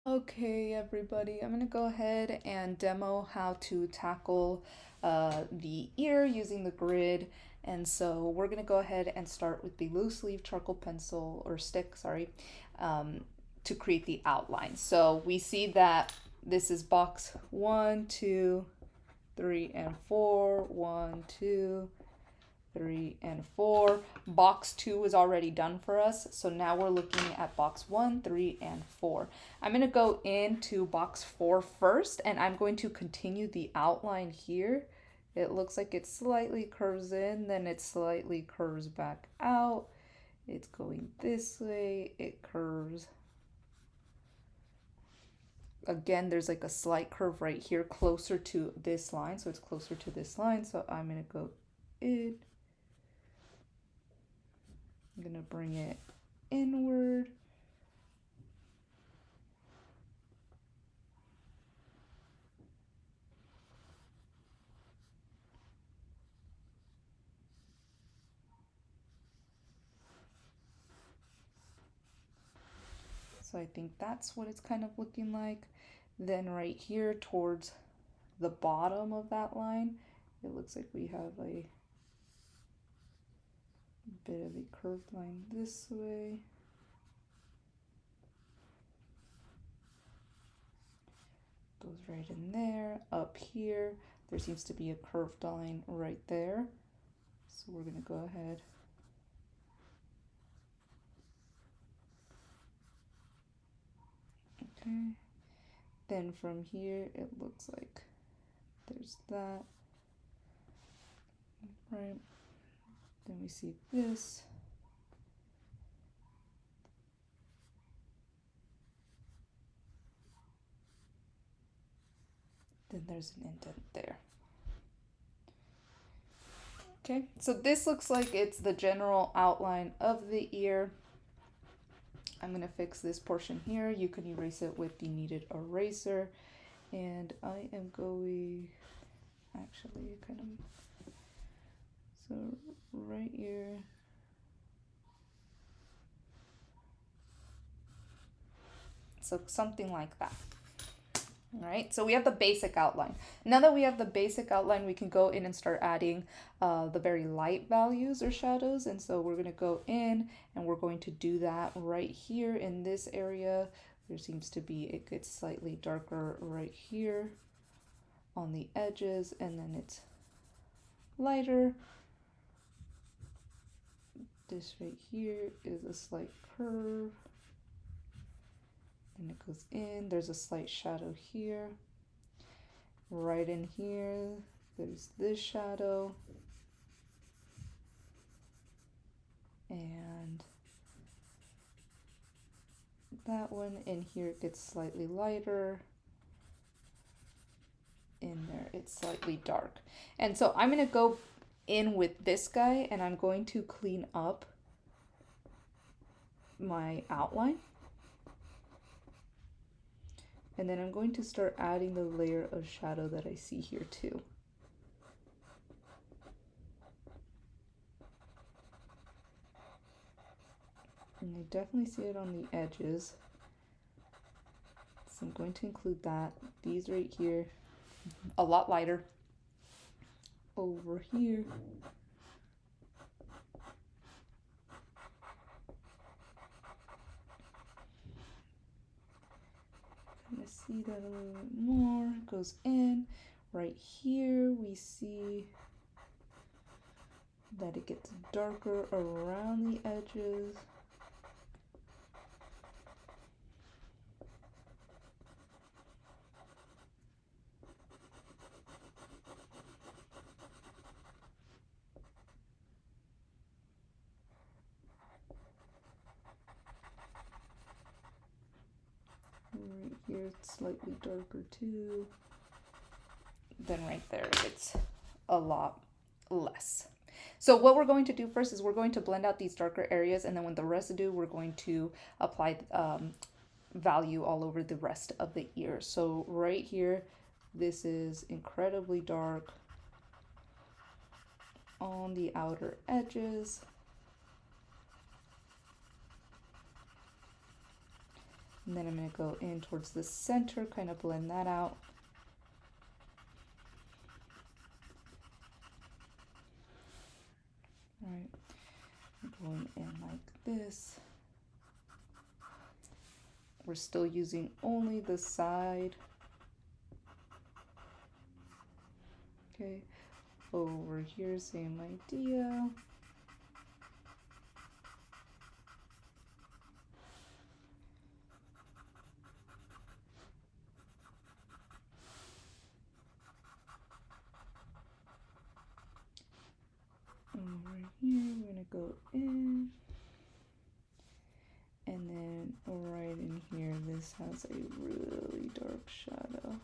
Okay, everybody, I'm gonna go ahead and demo how to tackle the ear using the grid. And so we're gonna go ahead and start with the loose leaf charcoal pencil or stick, sorry, um, to create the outline. So we see that this is box 1, 2, 3, and 4. 1, 2, 3, and 4. Box 2 is already done for us. So now we're looking at box 1, 3, and 4. I'm going to go into box 4 first, and I'm going to continue the outline here. It looks like it slightly curves in, then it slightly curves back out. It's going this way, it curves. Again, there's like a slight curve right here closer to this line. So it's closer to this line. So I'm going to go in. I'm going to bring it inward. So I think that's what it's kind of looking like. Then right here towards the bottom of that line, it looks like we have a bit of a curved line this way. Goes right in there. Up here, there seems to be a curved line right there. So we're going to go ahead. Okay. Then from here, it looks like there's that. Right. Then we see this. Then there's an indent there. Okay, so this looks like it's the general outline of the ear. I'm going to fix this portion here. You can erase it with the kneaded eraser. And I am going, actually, kind of, so right here. So something like that. All right, so we have the basic outline. Now that we have the basic outline, we can go in and start adding the very light values or shadows. And so we're going to go in and we're going to do that right here in this area. There seems to be, it gets slightly darker right here on the edges, and then it's lighter. This right here is a slight curve. Then it goes in, there's a slight shadow here. Right in here, there's this shadow. And that one in here, it gets slightly lighter. In there, it's slightly dark. And so I'm going to go in with this guy, and I'm going to clean up my outline. And then I'm going to start adding the layer of shadow that I see here too. And I definitely see it on the edges. So I'm going to include that. These right here, a lot lighter. Over here. Kind of see that a little bit more. Goes in. Right here we see that it gets darker around the edges. Right here it's slightly darker too. Then right there it's a lot less. So what we're going to do first is we're going to blend out these darker areas, and then with the residue we're going to apply value all over the rest of the ear. So right here, this is incredibly dark on the outer edges. And then I'm going to go in towards the center, kind of blend that out. All right, going in like this. We're still using only the side. Okay, over here, same idea. Over here, we're gonna go in. And then right in here, this has a really dark shadow.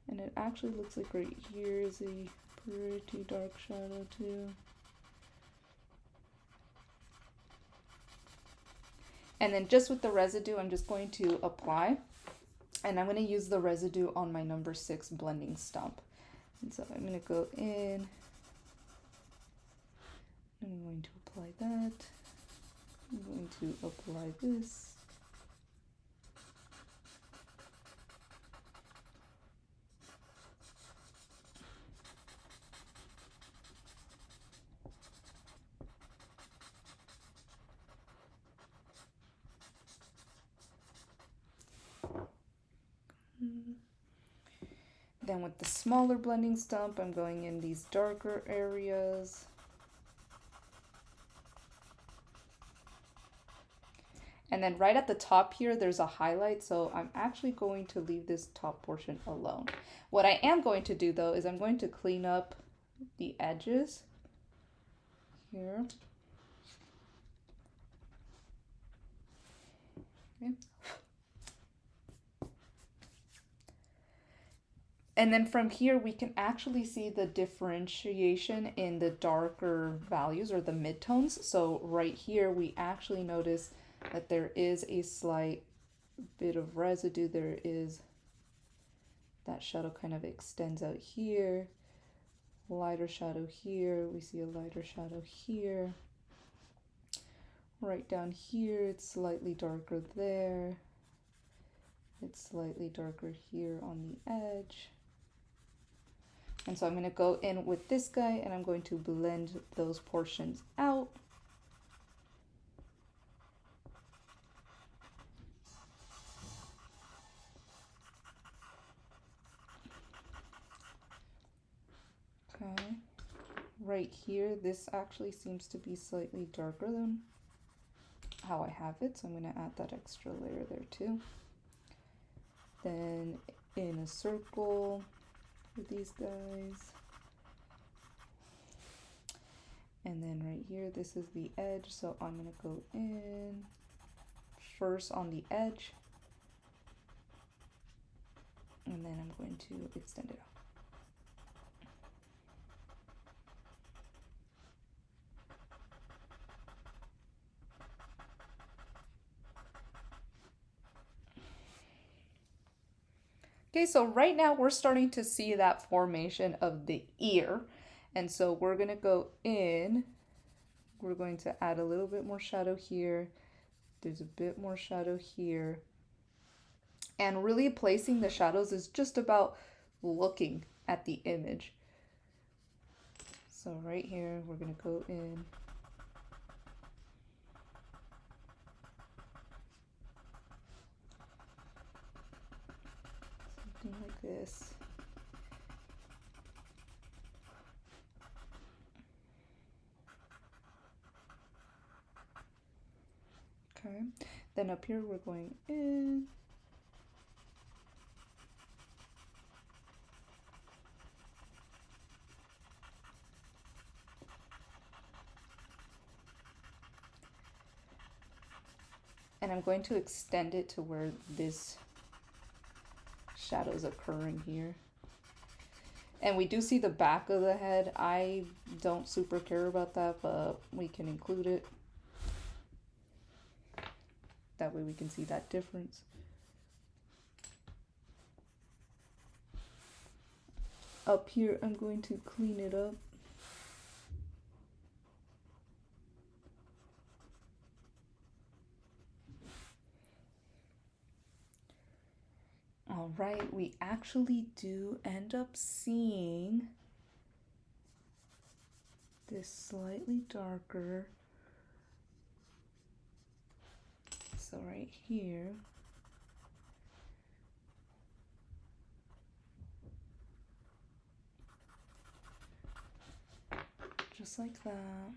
And it actually looks like right here is a pretty dark shadow too. And then just with the residue, I'm just going to apply. And I'm going to use the residue on my number 6 blending stump. And so I'm going to go in. I'm going to apply that. I'm going to apply this. Then with the smaller blending stump, I'm going in these darker areas. And then right at the top here, there's a highlight, so I'm actually going to leave this top portion alone. What I am going to do though is I'm going to clean up the edges here. Okay. And then from here, we can actually see the differentiation in the darker values or the midtones. So right here, we actually notice that there is a slight bit of residue. There is that shadow kind of extends out here. Lighter shadow here. We see a lighter shadow here. Right down here, it's slightly darker there. It's slightly darker here on the edge. And so I'm going to go in with this guy and I'm going to blend those portions out. Okay. Right here, this actually seems to be slightly darker than how I have it, so I'm going to add that extra layer there too. Then in a circle with these guys. And then right here, this is the edge, so I'm going to go in first on the edge. And then I'm going to extend it out. Okay, so right now we're starting to see that formation of the ear. And so we're going to go in. We're going to add a little bit more shadow here. There's a bit more shadow here. And really placing the shadows is just about looking at the image. So right here, we're going to go in. Something like this. Okay, then up here we're going in. And I'm going to extend it to where this shadow is occurring here. And we do see the back of the head. I don't super care about that, but we can include it. That way we can see that difference. Up here, I'm going to clean it up. All right, we actually do end up seeing this slightly darker. So right here, just like that.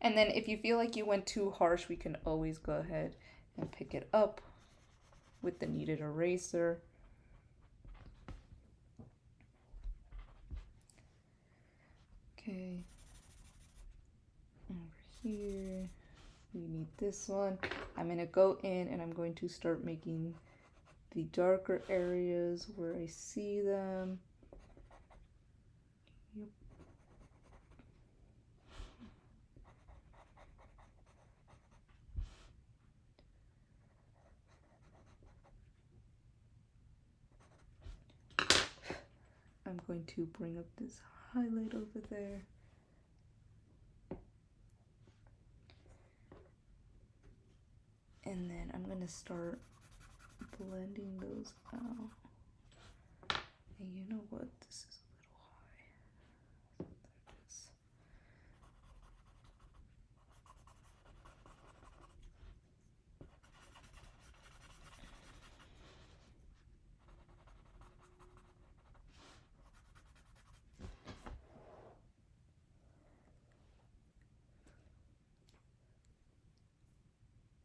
And then if you feel like you went too harsh, we can always go ahead and pick it up with the kneaded eraser. Okay, over here, we need this one. I'm gonna go in and I'm going to start making the darker areas where I see them. Yep. I'm going to bring up this highlight over there. And then I'm going to start blending those out. And you know what? This is